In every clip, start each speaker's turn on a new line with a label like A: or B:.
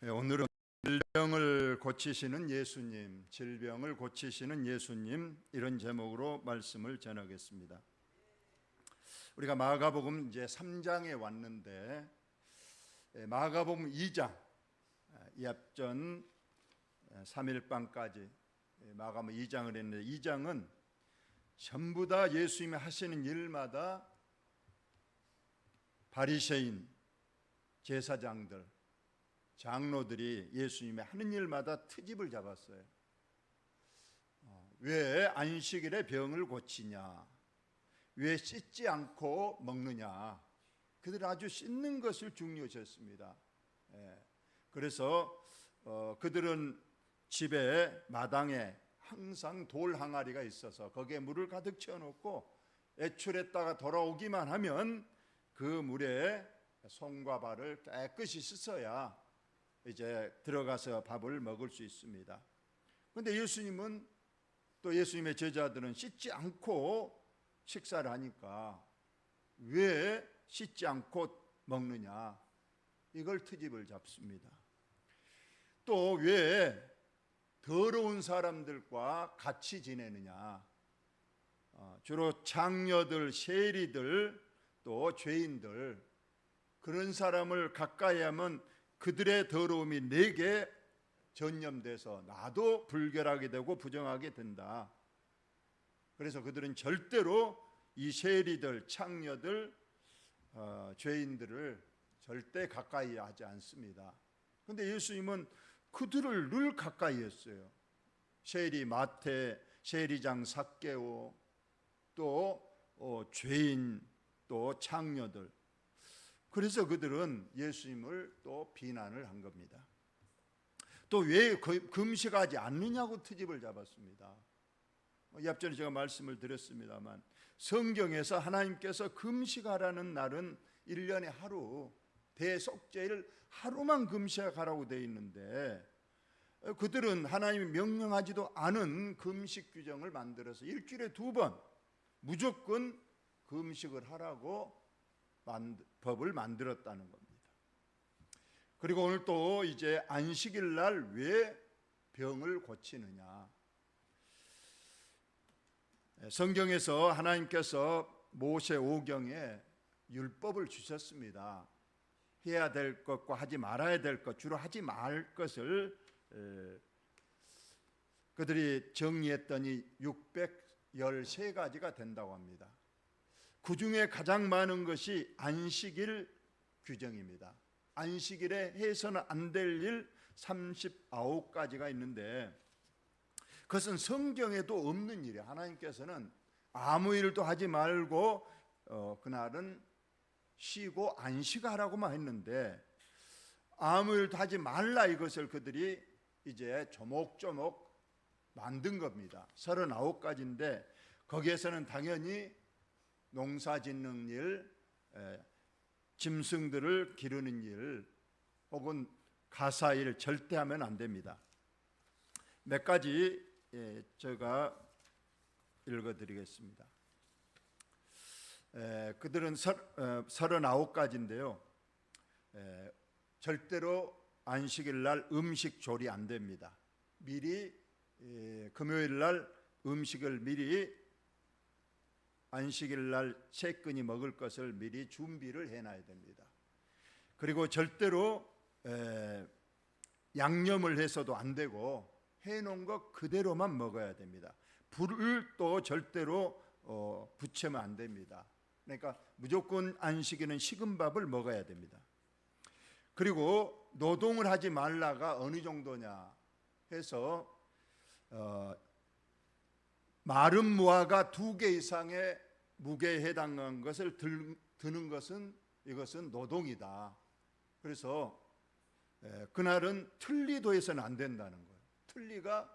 A: 오늘은 질병을 고치시는 예수님, 질병을 고치시는 예수님, 이런 제목으로 말씀을 전하겠습니다. 우리가 마가복음 이제 3장에 왔는데 마가복음 2장 이합전 3일방까지 마가복음 2장을 했는데, 2장은 전부 다 예수님이 하시는 일마다 바리새인, 제사장들, 장로들이 예수님의 하는 일마다 트집을 잡았어요. 왜 안식일에 병을 고치냐? 왜 씻지 않고 먹느냐? 그들은 아주 씻는 것을 중요시했습니다. 그래서 그들은 집에 마당에 항상 돌 항아리가 있어서 거기에 물을 가득 채워놓고 외출했다가 돌아오기만 하면 그 물에 손과 발을 깨끗이 씻어야 이제 들어가서 밥을 먹을 수 있습니다. 그런데 예수님은, 또 예수님의 제자들은 씻지 않고 식사를 하니까 왜 씻지 않고 먹느냐, 이걸 트집을 잡습니다. 또 왜 더러운 사람들과 같이 지내느냐, 주로 장녀들, 세리들, 또 죄인들, 그런 사람을 가까이 하면 그들의 더러움이 내게 전염돼서 나도 불결하게 되고 부정하게 된다. 그래서 그들은 절대로 이 세리들, 창녀들, 죄인들을 절대 가까이 하지 않습니다. 그런데 예수님은 그들을 늘 가까이 했어요. 세리 마태, 세리장 삭개오, 또 죄인, 또 창녀들. 그래서 그들은 예수님을 또 비난을 한 겁니다. 또 왜 금식하지 않느냐고 트집을 잡았습니다. 이 앞전에 제가 말씀을 드렸습니다만, 성경에서 하나님께서 금식하라는 날은 1년에 하루, 대속죄일 하루만 금식하라고 되어 있는데, 그들은 하나님이 명령하지도 않은 금식 규정을 만들어서 일주일에 2번 무조건 금식을 하라고 법을 만들었다는 겁니다. 그리고 오늘 또 이제 안식일 날 왜 병을 고치느냐? 성경에서 하나님께서 모세 오경에 율법을 주셨습니다. 해야 될 것과 하지 말아야 될 것, 주로 하지 말 것을 그들이 정리했더니 613가지가 된다고 합니다. 그 중에 가장 많은 것이 안식일 규정입니다. 안식일에 해서는 안 될 일 39가지가 있는데, 그것은 성경에도 없는 일이에요. 하나님께서는 아무 일도 하지 말고 그날은 쉬고 안식하라고만 했는데, 아무 일도 하지 말라, 이것을 그들이 이제 조목조목 만든 겁니다. 39가지인데 거기에서는 당연히 농사 짓는 일, 짐승들을 기르는 일, 혹은 가사일 절대 하면 안 됩니다. 몇 가지 제가 읽어드리겠습니다. 그들은 39가지인데요. 절대로 안식일 날 음식 조리 안 됩니다. 미리 금요일 날 음식을 미리, 안식일 날 채끈이 먹을 것을 미리 준비를 해놔야 됩니다. 그리고 절대로 양념을 해서도 안 되고 해놓은 것 그대로만 먹어야 됩니다. 불을 또 절대로 붙이면 안 됩니다. 그러니까 무조건 안식일은 식은 밥을 먹어야 됩니다. 그리고 노동을 하지 말라가 어느 정도냐 해서 마른 무화과 2개 이상의 무게에 해당하는 것을 드는 것은, 이것은 노동이다. 그래서 그날은 틀니도 해서는 안 된다는 거예요. 틀니가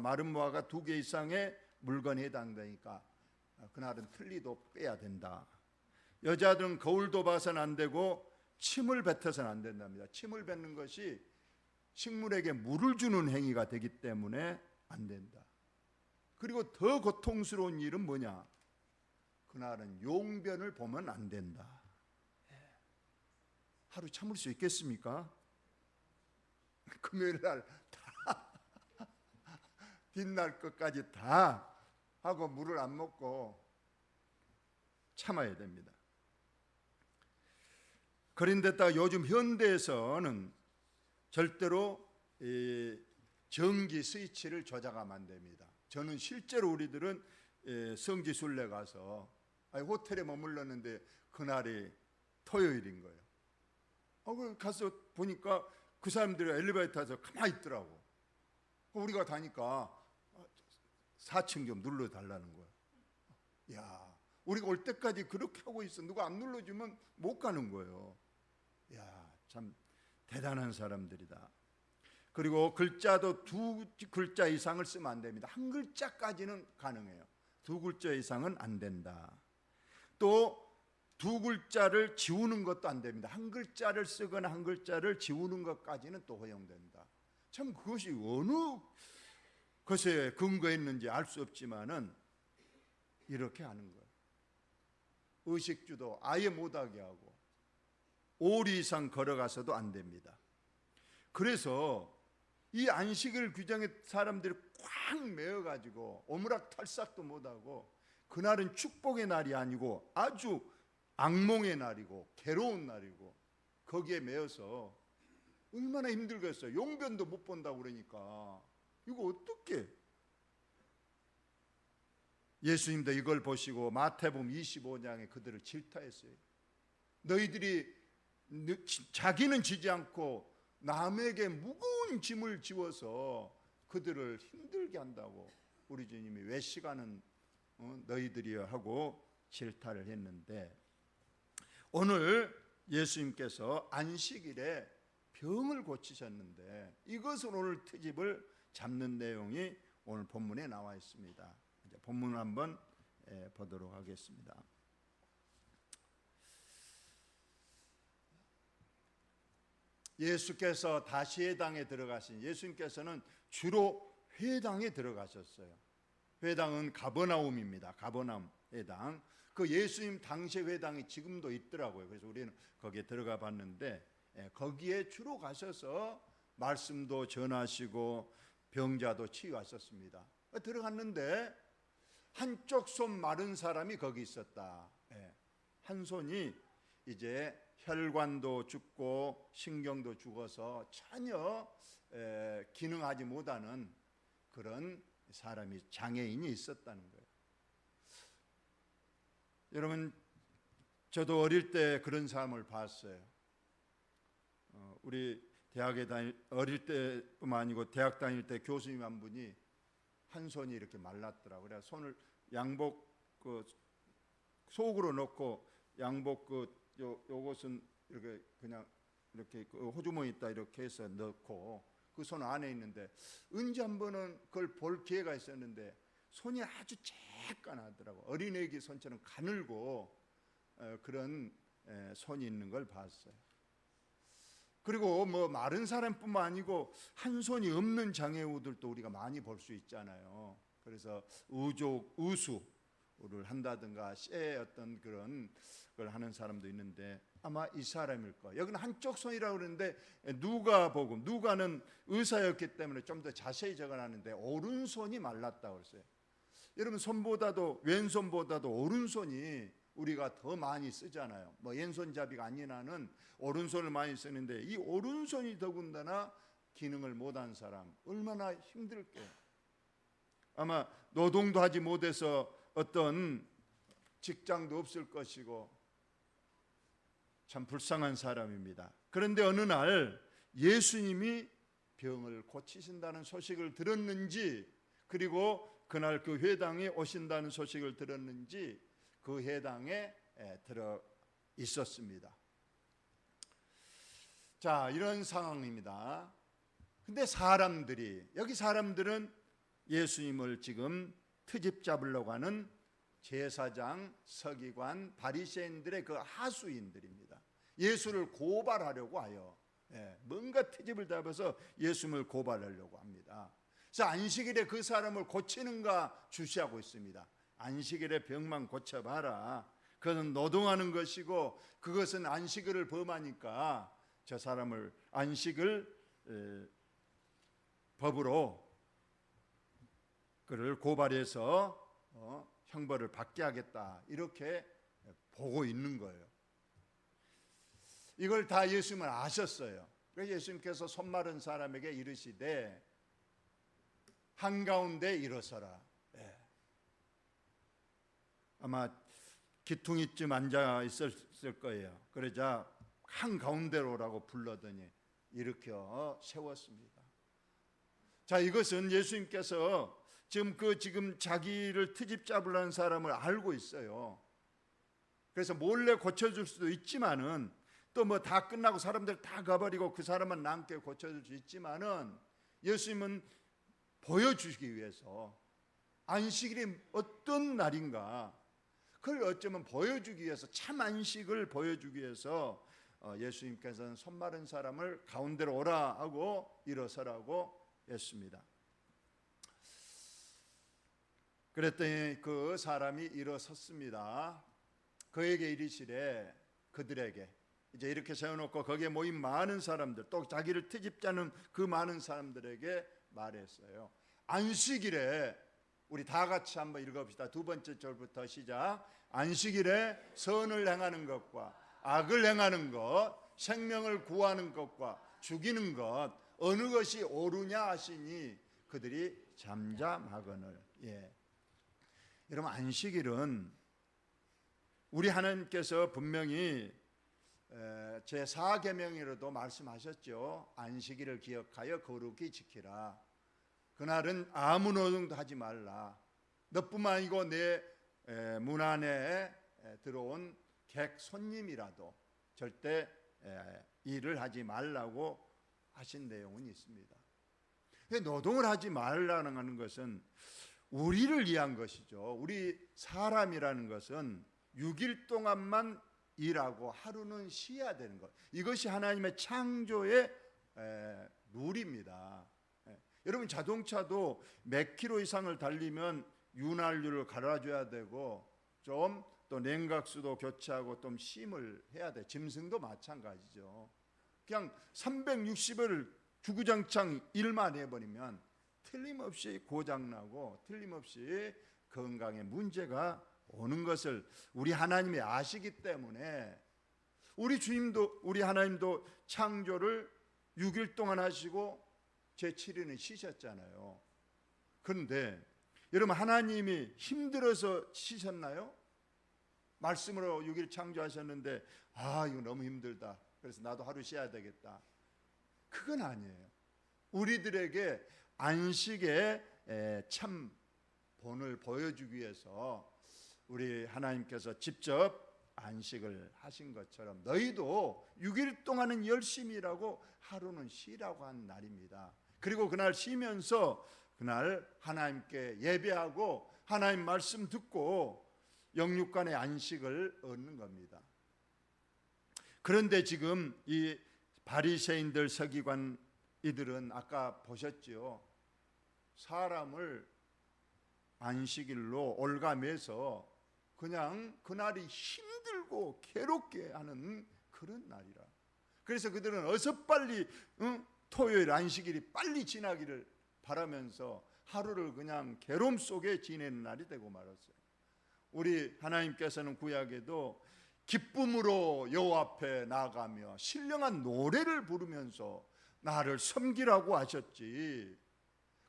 A: 마른 무화과 2개 이상의 물건에 해당되니까 그날은 틀니도 빼야 된다. 여자들은 거울도 봐서는 안 되고 침을 뱉어서는 안 된답니다. 침을 뱉는 것이 식물에게 물을 주는 행위가 되기 때문에 안 된다. 그리고 더 고통스러운 일은 뭐냐? 그날은 용변을 보면 안 된다. 하루 참을 수 있겠습니까? 금요일 날 다 뒷날 것까지 다 하고 물을 안 먹고 참아야 됩니다. 그런데다가 요즘 현대에서는 절대로 전기 스위치를 조작하면 안 됩니다. 저는 실제로 우리들은 성지 순례 가서 호텔에 머물렀는데 그날이 토요일인 거예요. 가서 보니까 그 사람들이 엘리베이터에서 가만히 있더라고. 우리가 가니까 4층 좀 눌러달라는 거야. 야, 우리가 올 때까지 그렇게 하고 있어. 누가 안 눌러주면 못 가는 거예요. 야, 참 대단한 사람들이다. 그리고 글자도 2글자 이상을 쓰면 안 됩니다. 1글자까지는 가능해요. 2글자 이상은 안 된다. 또 2글자를 지우는 것도 안 됩니다. 1글자를 쓰거나 1글자를 지우는 것까지는 또 허용된다. 참 그것이 어느 것에 근거했는지 알 수 없지만은 이렇게 하는 거예요. 의식주도 아예 못하게 하고 5리 이상 걸어가서도 안 됩니다. 그래서 이 안식일 규정에 사람들이 꽉 매어가지고 오므락탈싹도 못하고 그날은 축복의 날이 아니고 아주 악몽의 날이고 괴로운 날이고 거기에 매여서 얼마나 힘들겠어요. 용변도 못 본다고 그러니까 이거 어떻게. 예수님도 이걸 보시고 마태복음 25장에 그들을 질타했어요. 너희들이 자기는 지지 않고 남에게 무거운 짐을 지워서 그들을 힘들게 한다고 우리 주님이 외식하는 너희들이여 하고 질타를 했는데, 오늘 예수님께서 안식일에 병을 고치셨는데 이것을 오늘 트집을 잡는 내용이 오늘 본문에 나와 있습니다. 이제 본문을 한번 보도록 하겠습니다. 예수께서 다시 회당에 들어가신, 예수님께서는 주로 회당에 들어가셨어요. 회당은 가버나움입니다. 가버나움 회당. 그 예수님 당시 회당이 지금도 있더라고요. 그래서 우리는 거기에 들어가 봤는데 거기에 주로 가셔서 말씀도 전하시고 병자도 치유하셨습니다. 들어갔는데 한쪽 손 마른 사람이 거기 있었다. 한 손이 이제 혈관도 죽고 신경도 죽어서 전혀 기능하지 못하는 그런 사람이, 장애인이 있었다는 거예요. 여러분, 저도 어릴 때 그런 사람을 봤어요. 우리 대학에 어릴 때뿐만 아니고 대학 다닐 때 교수님 한 분이 한 손이 이렇게 말랐더라고요. 그래서 손을 양복 그 속으로 넣고 양복 요것은 이렇게 그냥 이렇게 그 호주머니 있다 이렇게 해서 넣고 그 손 안에 있는데 언제 한 번은 그걸 볼 기회가 있었는데 손이 아주 쬐깐하더라고. 어린애기 손처럼 가늘고 그런 손이 있는 걸 봤어요. 그리고 뭐 마른 사람뿐만 아니고 한 손이 없는 장애우들도 우리가 많이 볼 수 있잖아요. 그래서 우수를 한다든가 쇠 어떤 그런 걸 하는 사람도 있는데 아마 이 사람일 거예요. 여기는 한쪽 손이라고 그러는데 누가는 의사였기 때문에 좀 더 자세히 적어놨는데 오른손이 말랐다고 그랬어요. 여러분, 손보다도 왼손보다도 오른손이 우리가 더 많이 쓰잖아요. 뭐 왼손잡이가 아니라는 오른손을 많이 쓰는데 이 오른손이 더군다나 기능을 못한 사람 얼마나 힘들게요. 아마 노동도 하지 못해서 어떤 직장도 없을 것이고 참 불쌍한 사람입니다. 그런데 어느 날 예수님이 병을 고치신다는 소식을 들었는지, 그리고 그날 그 회당에 오신다는 소식을 들었는지 그 회당에 들어 있었습니다. 자, 이런 상황입니다. 근데 사람들은 예수님을 지금 트집 잡으려고 하는 제사장, 서기관, 바리새인들의 그 하수인들입니다. 예수를 고발하려고 하여 뭔가 트집을 잡아서 예수님을 고발하려고 합니다. 그래서 안식일에 그 사람을 고치는가 주시하고 있습니다. 안식일에 병만 고쳐봐라. 그것은 노동하는 것이고 그것은 안식일을 범하니까 저 사람을 안식을 법으로 그를 고발해서 형벌을 받게 하겠다, 이렇게 보고 있는 거예요. 이걸 다 예수님은 아셨어요. 그래서 예수님께서 손 마른 사람에게 이르시되 한가운데 일어서라. 아마 기퉁이쯤 앉아 있었을 거예요. 그러자 한가운데로라고 불러더니 일으켜 세웠습니다. 자, 이것은 예수님께서 지금 자기를 트집 잡으려는 사람을 알고 있어요. 그래서 몰래 고쳐줄 수도 있지만은, 또 뭐 다 끝나고 사람들 다 가버리고 그 사람만 남게 고쳐줄 수 있지만은, 예수님은 보여주기 위해서 안식일이 어떤 날인가, 그걸 어쩌면 보여주기 위해서, 참 안식을 보여주기 위해서 예수님께서는 손 마른 사람을 가운데로 오라 하고 일어서라고 했습니다. 그랬더니 그 사람이 일어섰습니다. 그에게 이르시되, 그들에게, 이제 이렇게 세워놓고 거기에 모인 많은 사람들, 또 자기를 트집자는 그 많은 사람들에게 말했어요. 안식일에, 우리 다 같이 한번 읽어봅시다. 두 번째 절부터 시작. 안식일에 선을 행하는 것과 악을 행하는 것, 생명을 구하는 것과 죽이는 것, 어느 것이 옳으냐 하시니 그들이 잠잠하거늘. 여러분, 안식일은 우리 하나님께서 분명히 제4계명으로도 말씀하셨죠. 안식일을 기억하여 거룩히 지키라. 그날은 아무 노동도 하지 말라. 너뿐만 아니고 내 문 안에 들어온 객 손님이라도 절대 일을 하지 말라고 하신 내용은 있습니다. 노동을 하지 말라는 것은 우리를 위한 것이죠. 우리 사람이라는 것은 6일 동안만 일하고 하루는 쉬어야 되는 것, 이것이 하나님의 창조의 룰입니다. 여러분, 자동차도 몇 킬로 이상을 달리면 윤활유를 갈아줘야 되고, 좀 또 냉각수도 교체하고 좀 심을 해야 돼. 짐승도 마찬가지죠. 그냥 360을 주구장창 일만 해버리면 틀림없이 고장나고 틀림없이 건강에 문제가 오는 것을 우리 하나님이 아시기 때문에, 우리 주님도, 우리 하나님도 창조를 6일 동안 하시고 제7일은 쉬셨잖아요. 그런데 여러분, 하나님이 힘들어서 쉬셨나요? 말씀으로 6일 창조하셨는데, 이거 너무 힘들다, 그래서 나도 하루 쉬어야 되겠다, 그건 아니에요. 우리들에게 안식의 참 본을 보여주기 위해서 우리 하나님께서 직접 안식을 하신 것처럼 너희도 6일 동안은 열심히 일하고 하루는 쉬라고 한 날입니다. 그리고 그날 쉬면서 그날 하나님께 예배하고 하나님 말씀 듣고 영육간의 안식을 얻는 겁니다. 그런데 지금 이 바리새인들, 서기관 이들은 아까 보셨죠? 사람을 안식일로 올가매서 그냥 그날이 힘들고 괴롭게 하는 그런 날이라. 그래서 그들은 어서 빨리 토요일 안식일이 빨리 지나기를 바라면서 하루를 그냥 괴로움 속에 지내는 날이 되고 말았어요. 우리 하나님께서는 구약에도 기쁨으로 여호와 앞에 나아가며 신령한 노래를 부르면서 나를 섬기라고 하셨지.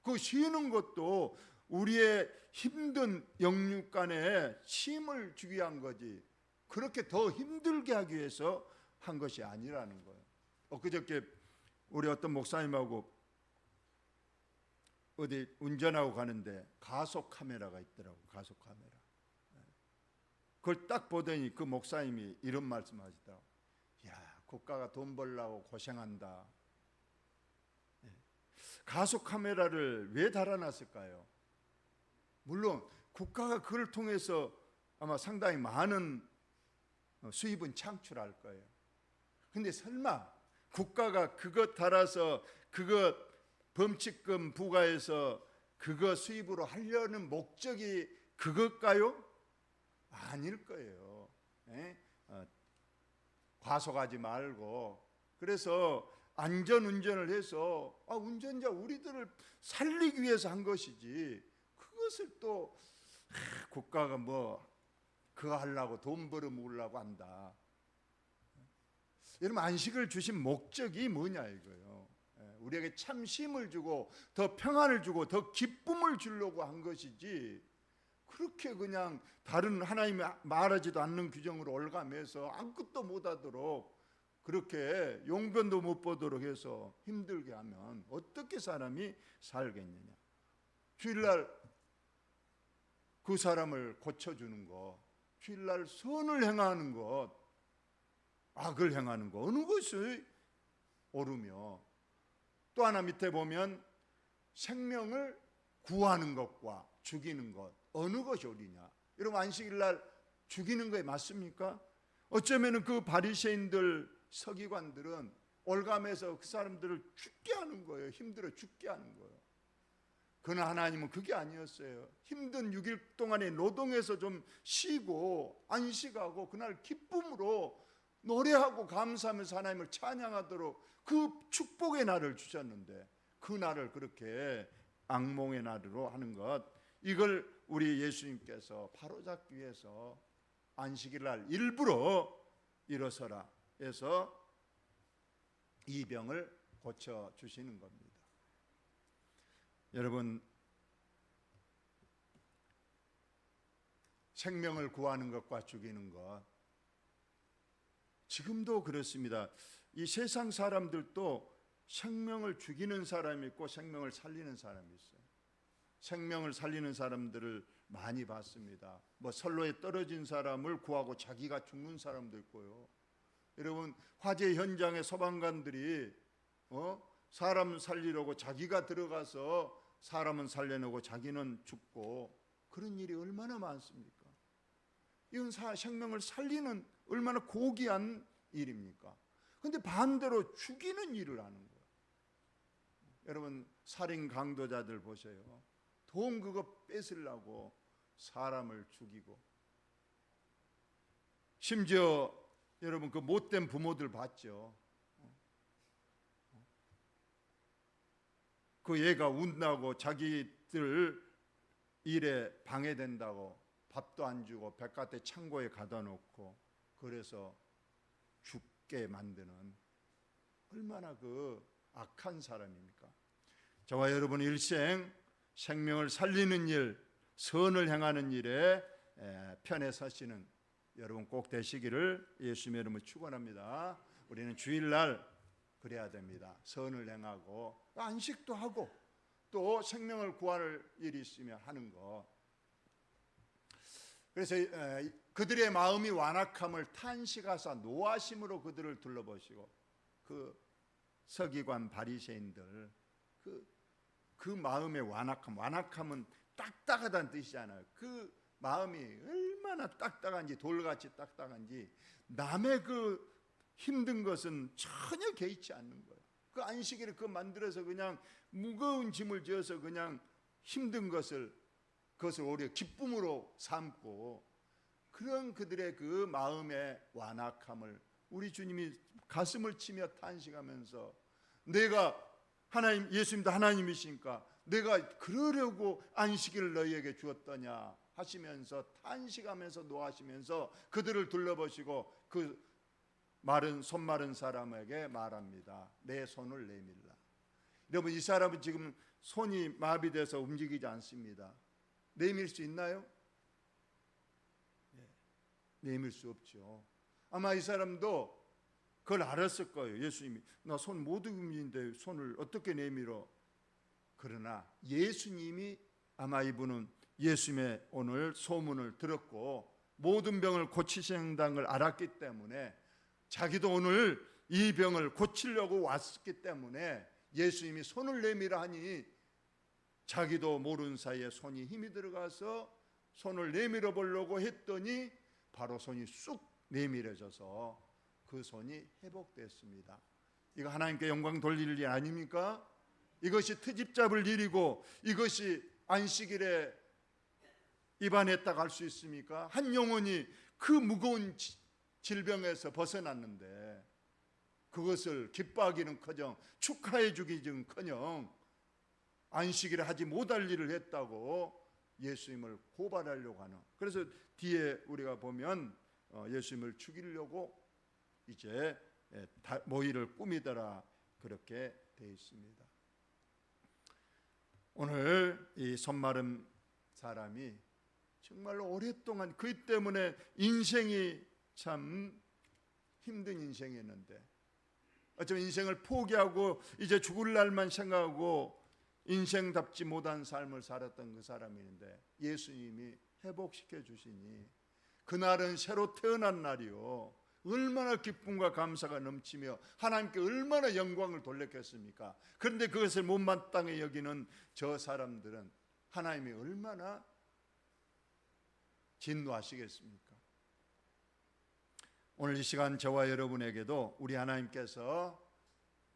A: 그 쉬는 것도 우리의 힘든 영육간에 쉼을 주기 위한 거지, 그렇게 더 힘들게 하기 위해서 한 것이 아니라는 거예요. 엊그저께 우리 어떤 목사님하고 어디 운전하고 가는데 가속 카메라가 있더라고. 가속 카메라. 그걸 딱 보더니 그 목사님이 이런 말씀하시더라고. 야, 국가가 돈 벌려고 고생한다. 가속 카메라를 왜 달아놨을까요? 물론 국가가 그걸 통해서 아마 상당히 많은 수입은 창출할 거예요. 근데 설마 국가가 그것 달아서 그것 범칙금 부과해서 그거 수입으로 하려는 목적이 그것일까요? 아닐 거예요. 과속하지 말고, 그래서 안전 운전을 해서 운전자 우리들을 살리기 위해서 한 것이지, 그것을 또 국가가 뭐 그거 하려고 돈 벌어 먹으려고 한다. 여러분, 안식을 주신 목적이 뭐냐 이거예요. 우리에게 참 쉼을 주고 더 평안을 주고 더 기쁨을 주려고 한 것이지, 그렇게 그냥 다른 하나님이 말하지도 않는 규정으로 올가매서 아무것도 못하도록 그렇게 용변도 못 보도록 해서 힘들게 하면 어떻게 사람이 살겠느냐. 주일날 그 사람을 고쳐주는 것, 주일날 선을 행하는 것, 악을 행하는 것, 어느 것이 옳으며, 또 하나 밑에 보면 생명을 구하는 것과 죽이는 것, 어느 것이 옳으냐. 여러분, 안식일날 죽이는 거에 맞습니까? 어쩌면 그 바리새인들, 서기관들은 올감해서 그 사람들을 죽게 하는 거예요. 힘들어 죽게 하는 거예요. 그러나 하나님은 그게 아니었어요. 힘든 6일 동안의 노동에서 좀 쉬고 안식하고 그날 기쁨으로 노래하고 감사하면서 하나님을 찬양하도록 그 축복의 날을 주셨는데, 그 날을 그렇게 악몽의 날으로 하는 것, 이걸 우리 예수님께서 바로잡기 위해서 안식일 날 일부러 일어서라 해서 이 병을 고쳐주시는 겁니다. 여러분, 생명을 구하는 것과 죽이는 것, 지금도 그렇습니다. 이 세상 사람들도 생명을 죽이는 사람이 있고 생명을 살리는 사람이 있어요. 생명을 살리는 사람들을 많이 봤습니다. 뭐 선로에 떨어진 사람을 구하고 자기가 죽는 사람도 있고요. 여러분, 화재 현장의 소방관들이 사람 살리려고 자기가 들어가서 사람은 살려내고 자기는 죽고, 그런 일이 얼마나 많습니까? 이건 생명을 살리는 얼마나 고귀한 일입니까? 그런데 반대로 죽이는 일을 하는 거예요. 여러분, 살인 강도자들 보세요. 돈 그거 뺏으려고 사람을 죽이고, 심지어 여러분 그 못된 부모들 봤죠? 그 얘가 운다고 자기들 일에 방해된다고 밥도 안 주고 바깥에 창고에 가다 놓고, 그래서 죽게 만드는 얼마나 그 악한 사람입니까? 저와 여러분 일생 생명을 살리는 일, 선을 행하는 일에 편에 서시는 여러분 꼭 되시기를 예수님의 이름으로 축원합니다. 우리는 주일날 그래야 됩니다. 선을 행하고 안식도 하고 또 생명을 구할 일이 있으면 하는 것. 그래서 그들의 마음이 완악함을 탄식하사 노하심으로 그들을 둘러보시고, 그 서기관 바리새인들 그 마음의 완악함은 딱딱하다는 뜻이잖아요. 그 마음이 얼마나 딱딱한지, 돌같이 딱딱한지, 남의 그 힘든 것은 전혀 개의치 않는 거예요. 그 안식일을 만들어서 그냥 무거운 짐을 지어서 그냥 힘든 그것을 오히려 기쁨으로 삼고, 그런 그들의 그 마음의 완악함을 우리 주님이 가슴을 치며 탄식하면서, 내가 하나님, 예수님도 하나님이시니까 내가 그러려고 안식일을 너희에게 주었더냐 하시면서 탄식하면서 노하시면서 그들을 둘러보시고 그 손 마른 사람에게 말합니다. 내 손을 내밀라. 여러분, 이 사람은 지금 손이 마비돼서 움직이지 않습니다. 내밀 수 있나요? 내밀 수 없죠. 아마 이 사람도 그걸 알았을 거예요. 예수님이 나 손 못 움직이는데 손을 어떻게 내밀어? 그러나 예수님이, 아마 이분은 예수님의 오늘 소문을 들었고 모든 병을 고치신다는 걸 알았기 때문에, 자기도 오늘 이 병을 고치려고 왔기 때문에 예수님이 손을 내밀어 하니 자기도 모르는 사이에 손이 힘이 들어가서 손을 내밀어 보려고 했더니 바로 손이 쑥 내밀어져서 그 손이 회복됐습니다. 이거 하나님께 영광 돌릴 일 아닙니까? 이것이 트집 잡을 일이고 이것이 안식일에 입안했다고 할 수 있습니까? 한 영혼이 그 무거운 질병에서 벗어났는데, 그것을 기뻐하기는커녕 축하해 주기는커녕 안식일에 하지 못할 일을 했다고 예수님을 고발하려고 하는. 그래서 뒤에 우리가 보면 예수님을 죽이려고 이제 모의를 꾸미더라 그렇게 되어 있습니다. 오늘 이 손마름 사람이 정말로 오랫동안 그 때문에 인생이 참 힘든 인생이었는데 어쩌면 인생을 포기하고 이제 죽을 날만 생각하고 인생답지 못한 삶을 살았던 그 사람인데 예수님이 회복시켜 주시니 그날은 새로 태어난 날이요 얼마나 기쁨과 감사가 넘치며 하나님께 얼마나 영광을 돌렸겠습니까? 그런데 그것을 못마땅히 여기는 저 사람들은 하나님이 얼마나 진노하시겠습니까? 오늘 이 시간 저와 여러분에게도 우리 하나님께서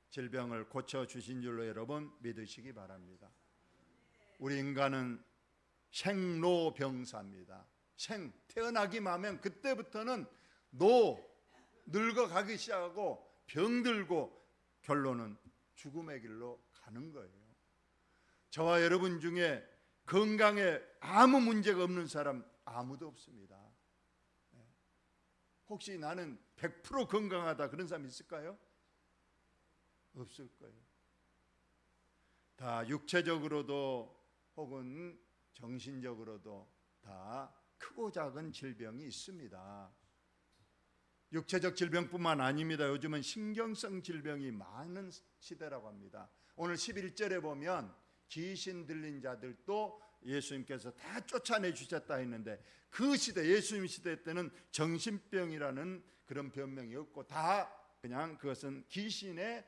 A: 질병을 고쳐주신 줄로 여러분 믿으시기 바랍니다. 우리 인간은 생로병사입니다. 태어나기만 하면 그때부터는 늙어가기 시작하고 병들고 결론은 죽음의 길로 가는 거예요. 저와 여러분 중에 건강에 아무 문제가 없는 사람 아무도 없습니다. 혹시 나는 100% 건강하다 그런 사람 있을까요? 없을 거예요. 다 육체적으로도 혹은 정신적으로도 다 크고 작은 질병이 있습니다. 육체적 질병뿐만 아닙니다. 요즘은 신경성 질병이 많은 시대라고 합니다. 오늘 11절에 보면 귀신 들린 자들도 예수님께서 다 쫓아내 주셨다 했는데 그 시대 예수님 시대 때는 정신병이라는 그런 변명이 없고 다 그냥 그것은 귀신의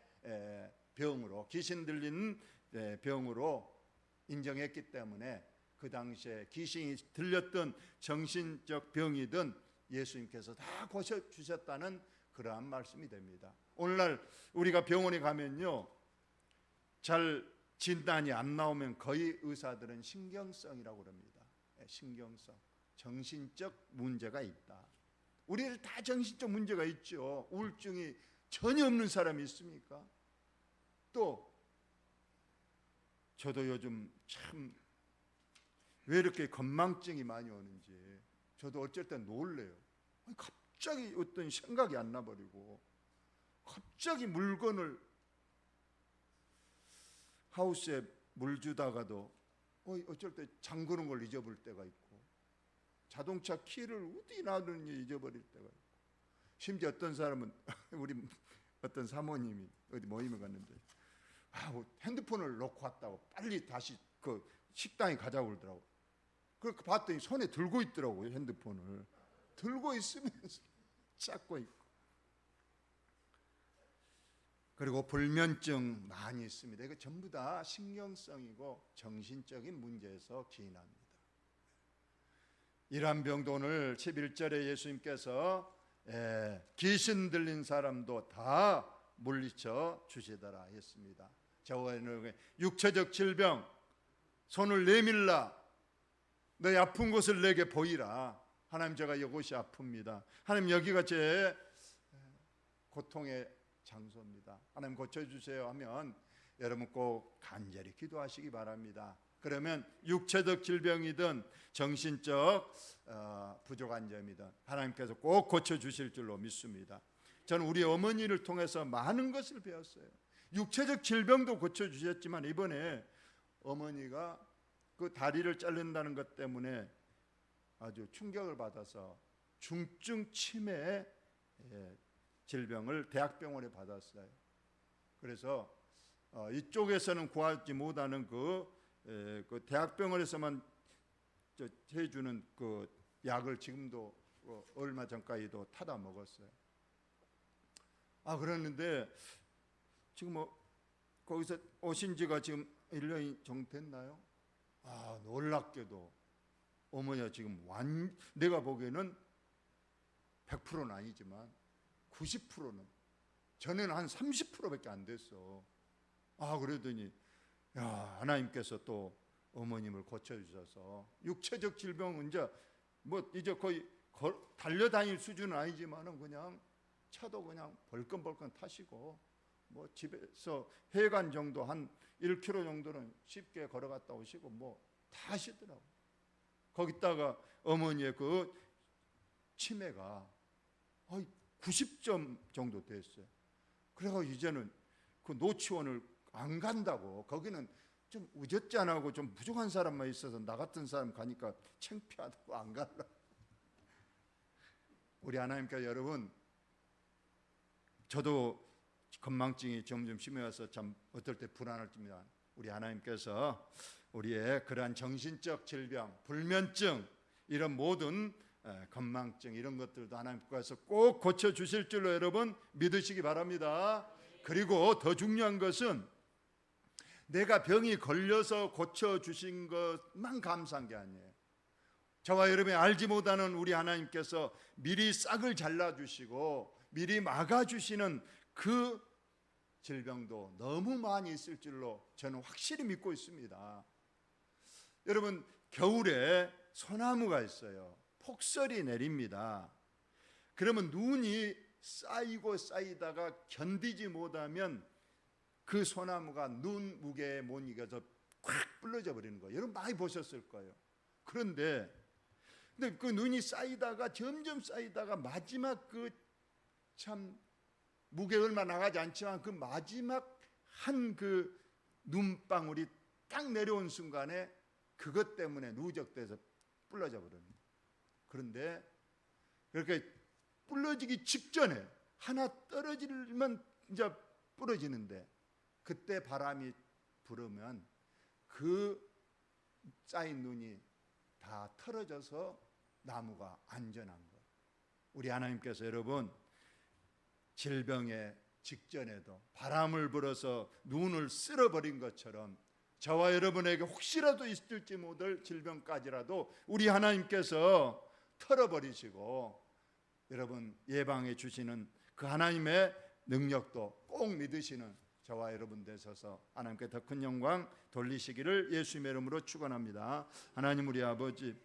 A: 병으로 귀신 들린 병으로 인정했기 때문에 그 당시에 귀신이 들렸던 정신적 병이든 예수님께서 다 고쳐주셨다는 그러한 말씀이 됩니다. 오늘날 우리가 병원에 가면요 잘 진단이 안 나오면 거의 의사들은 신경성이라고 그럽니다. 신경성, 정신적 문제가 있다. 우리들 다 정신적 문제가 있죠. 우울증이 전혀 없는 사람이 있습니까? 또 저도 요즘 참 왜 이렇게 건망증이 많이 오는지 저도 어쩔 땐 놀래요. 갑자기 어떤 생각이 안 나버리고 갑자기 물건을 하우스에 물 주다가도 어쩔 때 잠그는 걸 잊어버릴 때가 있고 자동차 키를 어디 놔두는지 잊어버릴 때가 있고 심지어 어떤 사람은 우리 어떤 사모님이 어디 모임에 갔는데 핸드폰을 놓고 왔다고 빨리 다시 그 식당에 가자고 그러더라고. 그렇게 봤더니 손에 들고 있더라고요. 핸드폰을 들고 있으면서 찾고 있고. 그리고 불면증 많이 있습니다. 이거 전부 다 신경성이고 정신적인 문제에서 기인합니다. 이러한 병도 오늘 11절에 예수님께서 귀신 들린 사람도 다 물리쳐 주시더라 했습니다. 저와 육체적 질병 손을 내밀라 너희 아픈 곳을 내게 보이라. 하나님 제가 이곳이 아픕니다. 하나님 여기가 제 고통의 장소입니다. 하나님 고쳐주세요 하면 여러분 꼭 간절히 기도하시기 바랍니다. 그러면 육체적 질병이든 정신적 부족한 점이든 하나님께서 꼭 고쳐주실 줄로 믿습니다. 저는 우리 어머니를 통해서 많은 것을 배웠어요. 육체적 질병도 고쳐주셨지만 이번에 어머니가 그 다리를 자른다는 것 때문에 아주 충격을 받아서 중증 치매 질병을 대학병원에 받았어요. 그래서 이쪽에서는 구하지 못하는 그 대학병원에서만 해주는 그 약을 지금도 얼마 전까지도 타다 먹었어요. 그랬는데 지금 거기서 오신 지가 지금 1년이 정도 됐나요? 놀랍게도 어머니가 지금 내가 보기에는 100%는 아니지만 90%는 전에는 한 30%밖에 안 됐어. 그러더니 하나님께서 또 어머님을 고쳐주셔서 육체적 질병은 이제 거의 달려다닐 수준은 아니지만은 그냥 차도 그냥 벌건벌건 타시고 뭐 집에서 해관 정도 한 1km 정도는 쉽게 걸어갔다 오시고 뭐 다 하시더라고요. 거기다가 어머니의 그 치매가 90점 정도 됐어요. 그래서 이제는 그 노치원을 안 간다고. 거기는 좀 우젓잔하고 좀 부족한 사람만 있어서 나 같은 사람 가니까 창피하다고 안 가려고. 우리 하나님께서 여러분, 저도 건망증이 점점 심해와서 참 어떨 때 불안할 때입니다. 우리 하나님께서 우리의 그러한 정신적 질병, 불면증, 이런 모든 건망증 이런 것들도 하나님께서 꼭 고쳐주실 줄로 여러분 믿으시기 바랍니다. 그리고 더 중요한 것은 내가 병이 걸려서 고쳐주신 것만 감사한 게 아니에요. 저와 여러분이 알지 못하는 우리 하나님께서 미리 싹을 잘라주시고 미리 막아주시는 그 질병도 너무 많이 있을 줄로 저는 확실히 믿고 있습니다. 여러분, 겨울에 소나무가 있어요. 폭설이 내립니다. 그러면 눈이 쌓이고 쌓이다가 견디지 못하면 그 소나무가 눈 무게에 못 이겨서 콱 불러져 버리는 거예요. 여러분 많이 보셨을 거예요. 그런데 그 눈이 쌓이다가 점점 쌓이다가 마지막 그 참 무게 얼마 나가지 않지만 그 마지막 한 그 눈방울이 딱 내려온 순간에 그것 때문에 누적돼서 불러져 버립니다. 그런데 그렇게 불러지기 직전에 하나 떨어지면 이제 부러지는데 그때 바람이 불으면 그 쌓인 눈이 다 털어져서 나무가 안전한 거예요. 우리 하나님께서 여러분 질병의 직전에도 바람을 불어서 눈을 쓸어버린 것처럼 저와 여러분에게 혹시라도 있을지 모를 질병까지라도 우리 하나님께서 털어버리시고 여러분 예방해 주시는 그 하나님의 능력도 꼭 믿으시는 저와 여러분 되셔서 하나님께 더 큰 영광 돌리시기를 예수님의 이름으로 축원합니다. 하나님 우리 아버지,